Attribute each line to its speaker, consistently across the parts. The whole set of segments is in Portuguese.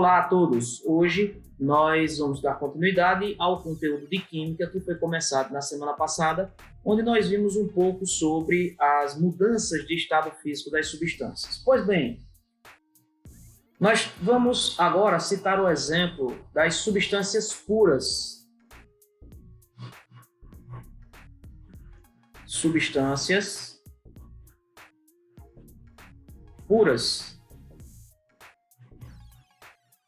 Speaker 1: Olá a todos! Hoje nós vamos dar continuidade ao conteúdo de Química que foi começado na semana passada, onde nós vimos um pouco sobre as mudanças de estado físico das substâncias. Pois bem, nós vamos agora citar o exemplo das substâncias puras. Substâncias puras.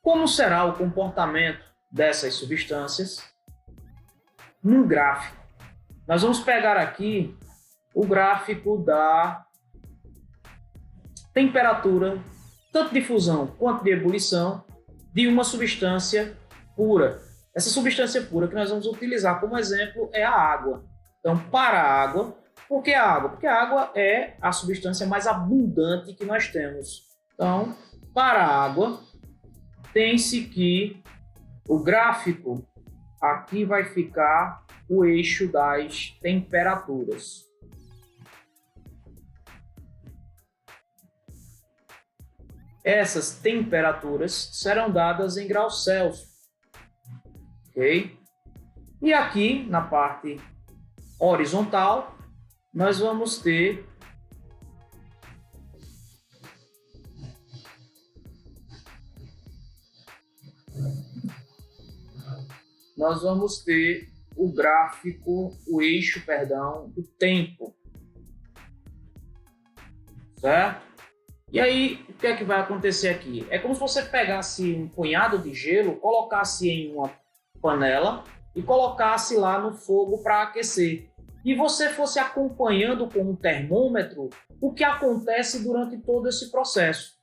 Speaker 1: Como será o comportamento dessas substâncias num gráfico? Nós vamos pegar aqui o gráfico da temperatura, tanto de fusão quanto de ebulição, de uma substância pura. Essa substância pura que nós vamos utilizar como exemplo é a água. Então, para a água, por que a água? Porque a água é a substância mais abundante que nós temos. Então, para a água, tem-se que o gráfico aqui vai ficar o eixo das temperaturas. Essas temperaturas serão dadas em graus Celsius, ok? E aqui na parte horizontal nós vamos ter o gráfico, o eixo, do tempo, certo? E aí, o que é que vai acontecer aqui? É como se você pegasse um punhado de gelo, colocasse em uma panela e colocasse lá no fogo para aquecer. E você fosse acompanhando com um termômetro o que acontece durante todo esse processo.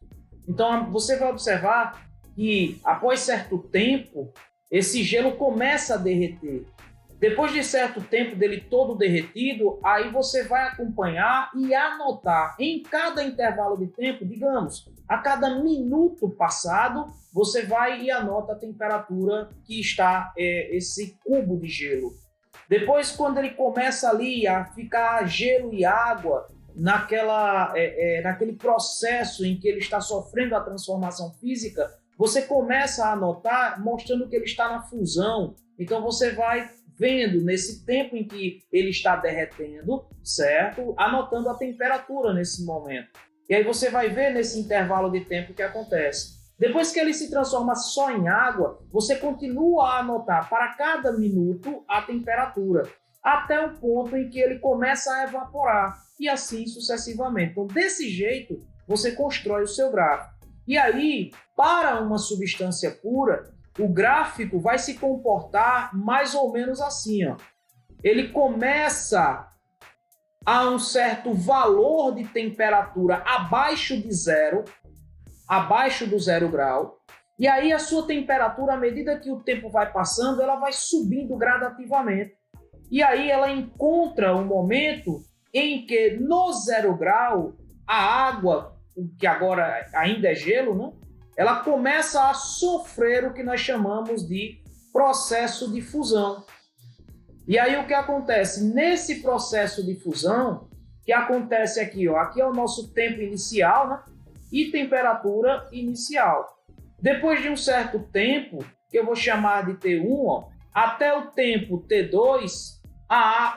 Speaker 1: Então, você vai observar que, após certo tempo, esse gelo começa a derreter. Depois de certo tempo dele todo derretido, aí você vai acompanhar e anotar em cada intervalo de tempo, digamos, a cada minuto passado, você vai e anota a temperatura que está esse cubo de gelo. Depois, quando ele começa ali a ficar gelo e água, naquele processo em que ele está sofrendo a transformação física, você começa a anotar mostrando que ele está na fusão. Então você vai vendo nesse tempo em que ele está derretendo, certo? Anotando a temperatura nesse momento. E aí você vai ver nesse intervalo de tempo o que acontece. Depois que ele se transforma só em água, você continua a anotar para cada minuto a temperatura, até o ponto em que ele começa a evaporar, e assim sucessivamente. Então, desse jeito, você constrói o seu gráfico. E aí, para uma substância pura, o gráfico vai se comportar mais ou menos assim, ó. Ele começa a um certo valor de temperatura abaixo de zero, abaixo do 0 grau, e aí a sua temperatura, à medida que o tempo vai passando, ela vai subindo gradativamente. E aí ela encontra um momento em que no 0 grau, a água, que agora ainda é gelo, né? Ela começa a sofrer o que nós chamamos de processo de fusão. E aí o que acontece? Nesse processo de fusão, que acontece aqui, ó, aqui é o nosso tempo inicial, né? E temperatura inicial. Depois de um certo tempo, que eu vou chamar de T1, ó, até o tempo T2,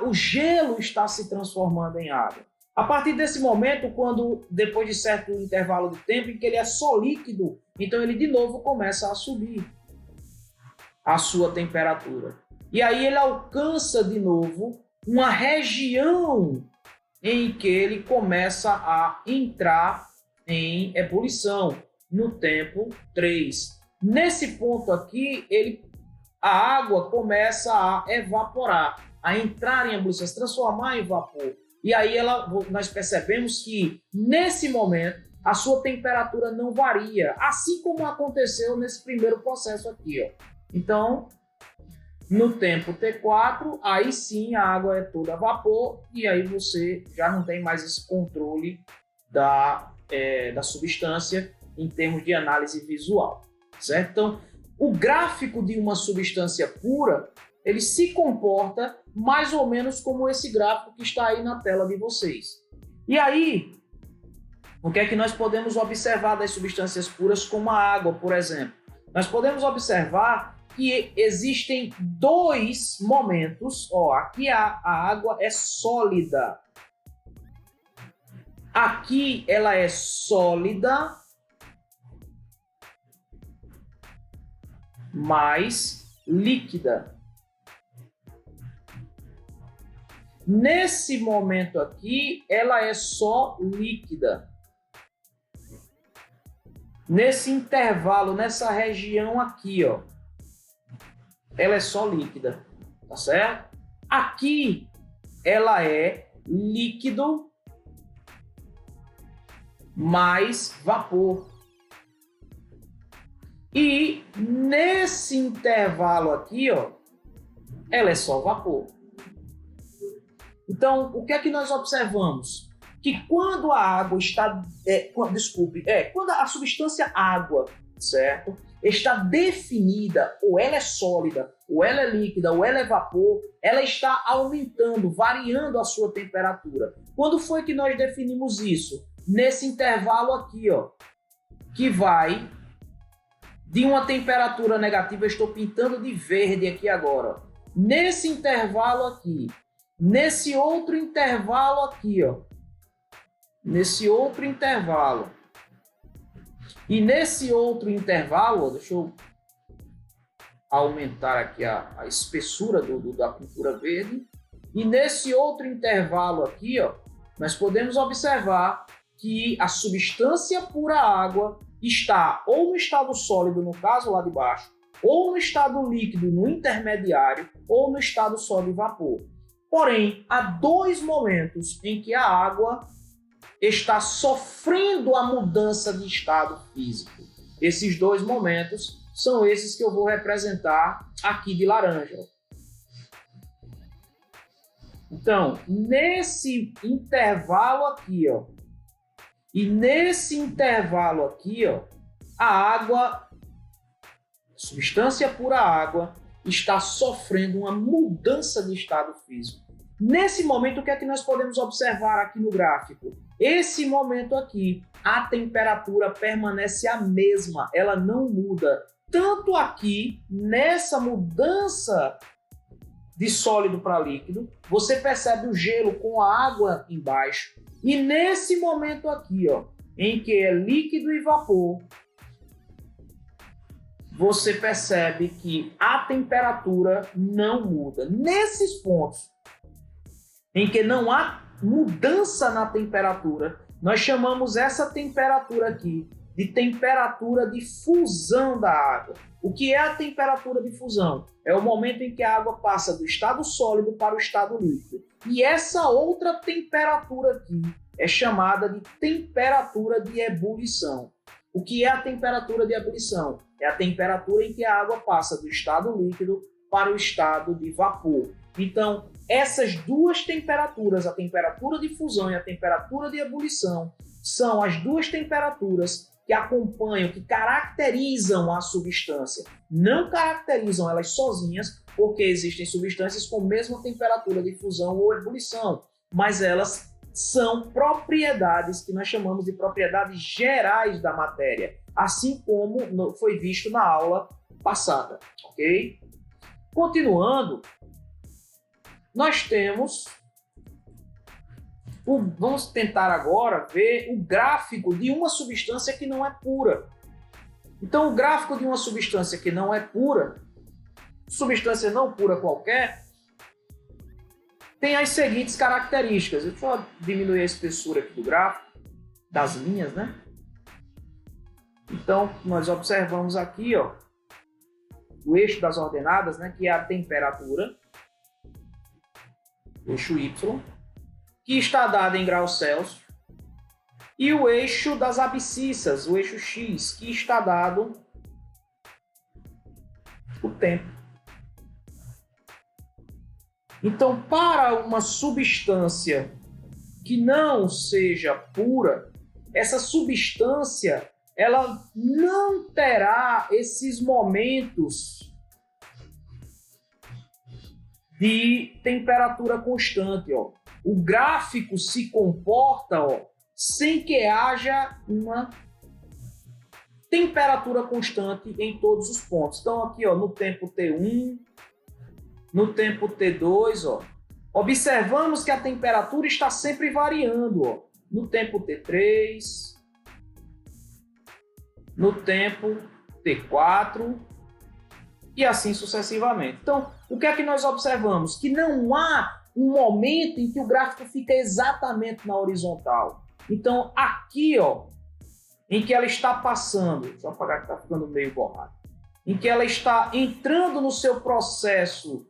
Speaker 1: o gelo está se transformando em água. A partir desse momento, depois de certo intervalo de tempo em que ele é só líquido, então ele de novo começa a subir a sua temperatura. E aí ele alcança de novo uma região em que ele começa a entrar em ebulição, no tempo 3. Nesse ponto aqui, a água começa a evaporar, a entrar em ebulição, se transformar em vapor. E aí nós percebemos que, nesse momento, a sua temperatura não varia, assim como aconteceu nesse primeiro processo aqui, ó. Então, no tempo T4, aí sim a água é toda vapor, e aí você já não tem mais esse controle da substância em termos de análise visual, certo? Então, o gráfico de uma substância pura, ele se comporta mais ou menos como esse gráfico que está aí na tela de vocês. E aí, o que é que nós podemos observar das substâncias puras como a água, por exemplo? nós podemos observar que existem dois momentos. Ó, aqui a água é sólida. Aqui ela é sólida, mais líquida. Nesse momento aqui, ela é só líquida. Nesse intervalo, nessa região aqui, ó, ela é só líquida, tá certo? Aqui, ela é líquido mais vapor. E nesse intervalo aqui, ó, ela é só vapor. Então, o que é que nós observamos? Que quando a água está... quando a substância água, certo? Está definida, ou ela é sólida, ou ela é líquida, ou ela é vapor, ela está aumentando, variando a sua temperatura. Quando foi que nós definimos isso? Nesse intervalo aqui, ó, que vai de uma temperatura negativa, eu estou pintando de verde aqui agora, ó. Nesse intervalo aqui, nesse outro intervalo aqui, ó, nesse outro intervalo, e nesse outro intervalo, ó, deixa eu aumentar aqui a espessura da pintura verde, e nesse outro intervalo aqui, ó, nós podemos observar que a substância pura água está ou no estado sólido, no caso lá de baixo, ou no estado líquido, no intermediário, ou no estado sólido vapor. Porém, há dois momentos em que a água está sofrendo a mudança de estado físico. Esses dois momentos são esses que eu vou representar aqui de laranja. Então, nesse intervalo aqui, ó, e nesse intervalo aqui, ó, a água, a substância pura água, está sofrendo uma mudança de estado físico. Nesse momento, o que é que nós podemos observar aqui no gráfico? Esse momento aqui, a temperatura permanece a mesma, ela não muda. Tanto aqui, nessa mudança de sólido para líquido, você percebe o gelo com a água embaixo. E nesse momento aqui, ó, em que é líquido e vapor, você percebe que a temperatura não muda. Nesses pontos em que não há mudança na temperatura, nós chamamos essa temperatura aqui de temperatura de fusão da água. O que é a temperatura de fusão? É o momento em que a água passa do estado sólido para o estado líquido. E essa outra temperatura aqui é chamada de temperatura de ebulição. O que é a temperatura de ebulição? É a temperatura em que a água passa do estado líquido para o estado de vapor. Então, essas duas temperaturas, a temperatura de fusão e a temperatura de ebulição, são as duas temperaturas que acompanham, que caracterizam a substância. Não caracterizam elas sozinhas, porque existem substâncias com a mesma temperatura de fusão ou ebulição, mas elas são propriedades que nós chamamos de propriedades gerais da matéria, assim como foi visto na aula passada, ok? Continuando, nós temos... Vamos tentar agora ver o gráfico de uma substância que não é pura. Então, o gráfico de uma substância que não é pura, substância não pura qualquer, tem as seguintes características. Deixa eu diminuir a espessura aqui do gráfico, das linhas, né? Então, nós observamos aqui, ó, o eixo das ordenadas, né, que é a temperatura, o eixo Y, que está dado em graus Celsius, e o eixo das abscissas, o eixo X, que está dado o tempo. Então, para uma substância que não seja pura, essa substância ela não terá esses momentos de temperatura constante, ó. O gráfico se comporta, ó, sem que haja uma temperatura constante em todos os pontos. Então aqui, ó, no tempo T1, no tempo T2, ó, observamos que a temperatura está sempre variando, ó, no tempo T3, no tempo T4 e assim sucessivamente. Então, o que é que nós observamos? Que não há um momento em que o gráfico fica exatamente na horizontal. Então, aqui, ó, em que ela está passando, deixa eu apagar que está ficando meio borrado, em que ela está entrando no seu processo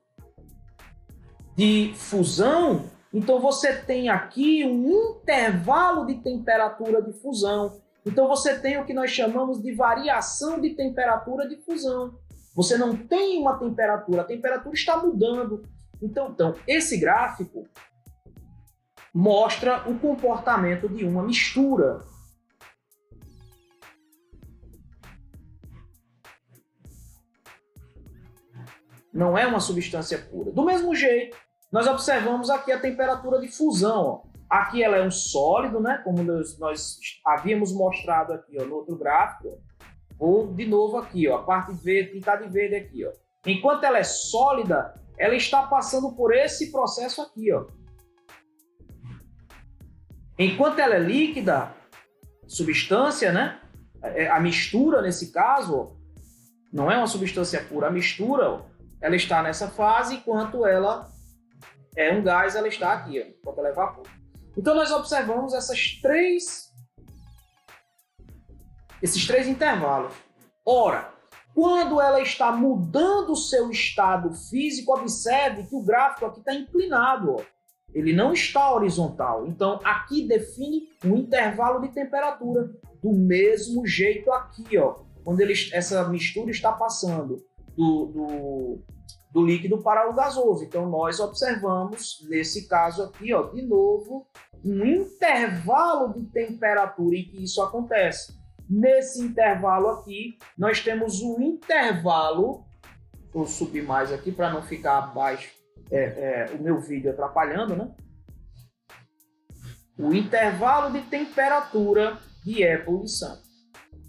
Speaker 1: de fusão, então você tem aqui um intervalo de temperatura de fusão. Então você tem o que nós chamamos de variação de temperatura de fusão. Você não tem uma temperatura, a temperatura está mudando. Então esse gráfico mostra o comportamento de uma mistura. Não é uma substância pura. Do mesmo jeito, nós observamos aqui a temperatura de fusão. Ó. Aqui ela é um sólido, né? Como nós havíamos mostrado aqui, ó, no outro gráfico. Ó. Ou de novo aqui, ó, a parte verde, pintada de verde aqui. Ó. Enquanto ela é sólida, ela está passando por esse processo aqui. Ó. Enquanto ela é líquida, substância, né? A mistura, nesse caso, ó, não é uma substância pura. A mistura, ó, ela está nessa fase, enquanto ela é um gás, ela está aqui, ó, enquanto ela é vapor. Então, nós observamos esses três intervalos. Ora, quando ela está mudando o seu estado físico, observe que o gráfico aqui está inclinado, ó. Ele não está horizontal. Então, aqui define um intervalo de temperatura. Do mesmo jeito aqui, ó, quando essa mistura está passando do líquido para o gasoso. Então, nós observamos, nesse caso aqui, ó, de novo, um intervalo de temperatura em que isso acontece. Nesse intervalo aqui, nós temos um intervalo, vou subir mais aqui para não ficar abaixo o meu vídeo atrapalhando, né? O intervalo de temperatura de ebulição.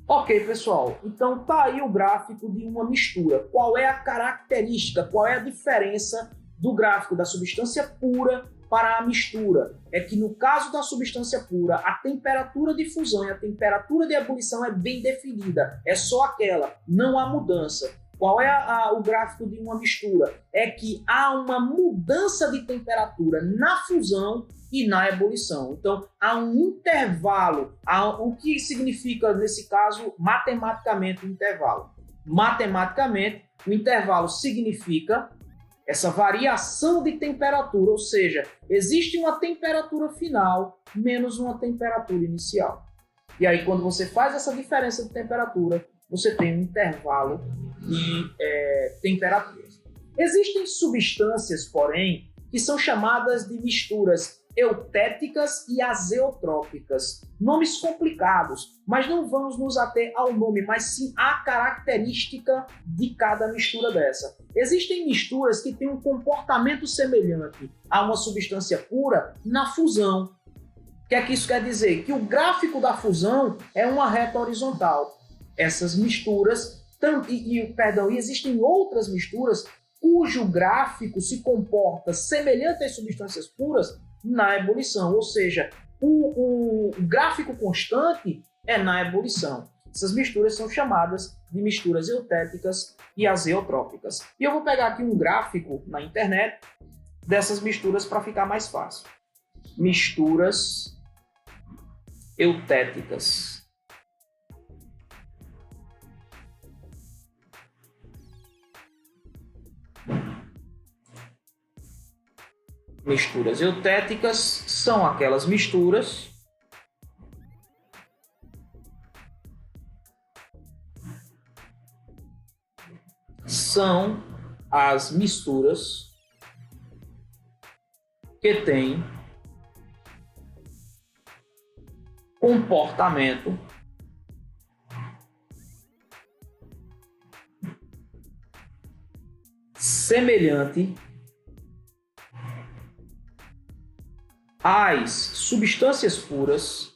Speaker 1: Ok, pessoal, então tá aí o gráfico de uma mistura. Qual é a característica, qual é a diferença do gráfico da substância pura para a mistura? É que no caso da substância pura, a temperatura de fusão e a temperatura de ebulição é bem definida, é só aquela, não há mudança. Qual é o gráfico de uma mistura? É que há uma mudança de temperatura na fusão e na ebulição. Então, há um intervalo. O que significa, nesse caso, matematicamente, o intervalo? Matematicamente, o intervalo significa essa variação de temperatura, ou seja, existe uma temperatura final menos uma temperatura inicial. E aí, quando você faz essa diferença de temperatura, você tem um intervalo de temperaturas. Existem substâncias, porém, que são chamadas de misturas eutéticas e azeotrópicas. Nomes complicados, mas não vamos nos ater ao nome, mas sim à característica de cada mistura dessa. Existem misturas que têm um comportamento semelhante a uma substância pura na fusão. O que é que isso quer dizer? Que o gráfico da fusão é uma reta horizontal. Essas misturas, e existem outras misturas cujo gráfico se comporta semelhante às substâncias puras na ebulição, ou seja, o gráfico constante é na ebulição. Essas misturas são chamadas de misturas eutéticas e azeotrópicas. E eu vou pegar aqui um gráfico na internet dessas misturas para ficar mais fácil. Misturas eutéticas. Misturas eutéticas são aquelas misturas que têm comportamento semelhante às substâncias puras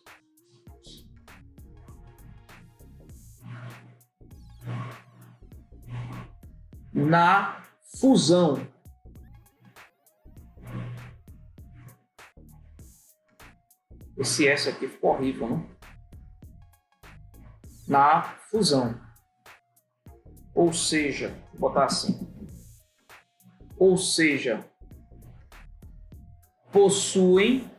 Speaker 1: na fusão. Esse S aqui ficou horrível, não? Na fusão. Ou seja, vou botar assim. Ou seja, possuem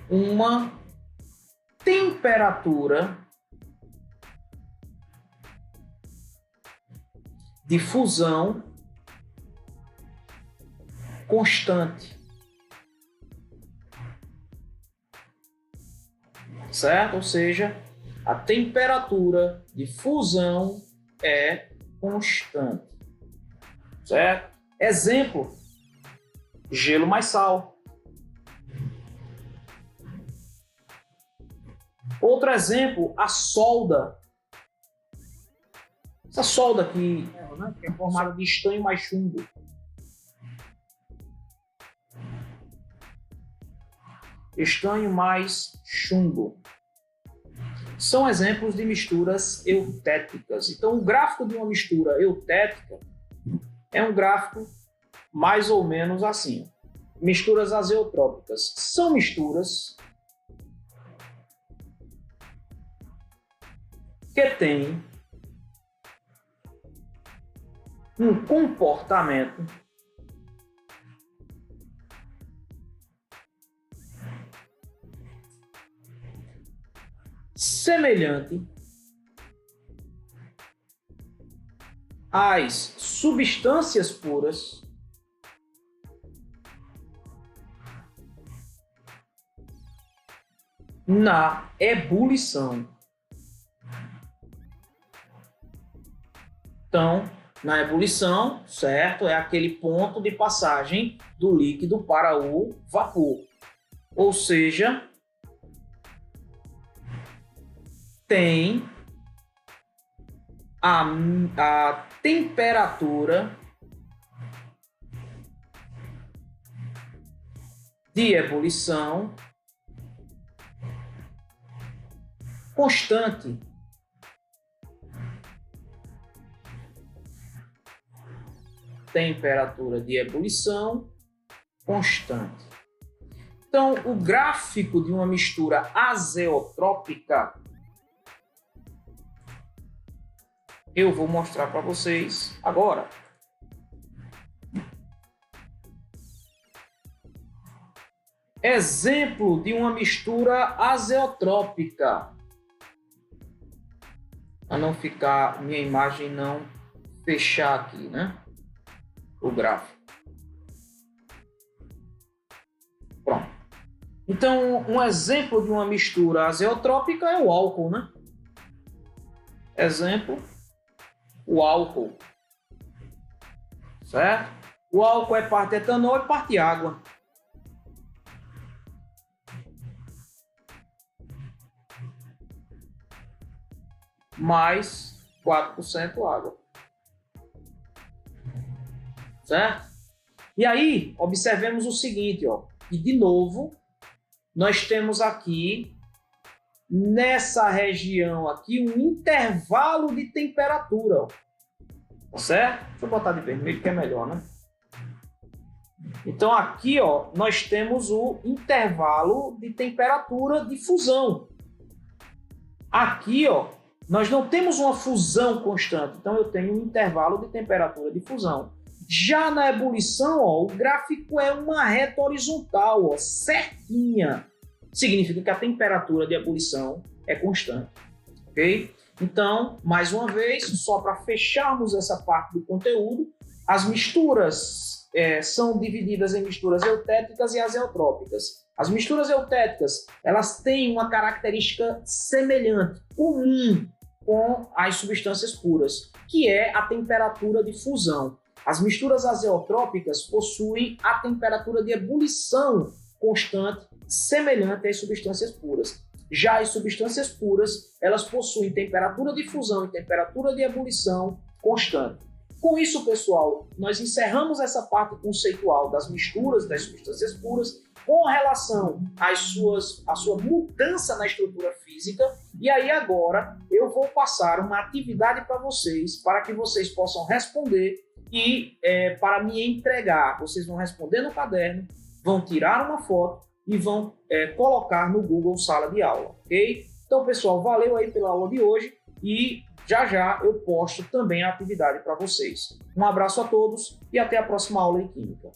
Speaker 1: uma temperatura de fusão constante. Certo? Ou seja, a temperatura de fusão é constante. Certo? Exemplo: gelo mais sal. Outro exemplo, a solda. Essa solda aqui, né, que é formada de estanho mais chumbo. Estanho mais chumbo. São exemplos de misturas eutéticas. Então, o gráfico de uma mistura eutética é um gráfico mais ou menos assim. Misturas azeotrópicas são misturas que têm um comportamento semelhante às substâncias puras na ebulição. Então, na ebulição, certo, é aquele ponto de passagem do líquido para o vapor. Ou seja, tem a temperatura de ebulição constante. Temperatura de ebulição constante. Então, o gráfico de uma mistura azeotrópica eu vou mostrar para vocês agora. Exemplo de uma mistura azeotrópica. Para não ficar, minha imagem não fechar aqui, né? O gráfico. Pronto. Então, um exemplo de uma mistura azeotrópica é o álcool, né? Exemplo, o álcool. Certo? O álcool é parte etanol e parte água. Mais 4% água. Certo? E aí, observemos o seguinte, ó. E de novo, nós temos aqui, nessa região aqui, um intervalo de temperatura, ó. Tá certo? Deixa eu botar de vermelho que é melhor, né? Então aqui, ó, nós temos o intervalo de temperatura de fusão. Aqui, ó, nós não temos uma fusão constante, então eu tenho um intervalo de temperatura de fusão. Já na ebulição, ó, o gráfico é uma reta horizontal, ó, certinha. Significa que a temperatura de ebulição é constante, ok? Então, mais uma vez, só para fecharmos essa parte do conteúdo, as misturas são divididas em misturas eutéticas e azeotrópicas. As misturas eutéticas, elas têm uma característica semelhante, comum com as substâncias puras, que é a temperatura de fusão. As misturas azeotrópicas possuem a temperatura de ebulição constante, semelhante às substâncias puras. Já as substâncias puras, elas possuem temperatura de fusão e temperatura de ebulição constante. Com isso, pessoal, nós encerramos essa parte conceitual das misturas das substâncias puras com relação à sua mudança na estrutura física. E aí agora eu vou passar uma atividade para vocês, para que vocês possam responder e para me entregar. Vocês vão responder no caderno, vão tirar uma foto e vão colocar no Google Sala de Aula, ok? Então, pessoal, valeu aí pela aula de hoje e já eu posto também a atividade para vocês. Um abraço a todos e até a próxima aula de Química.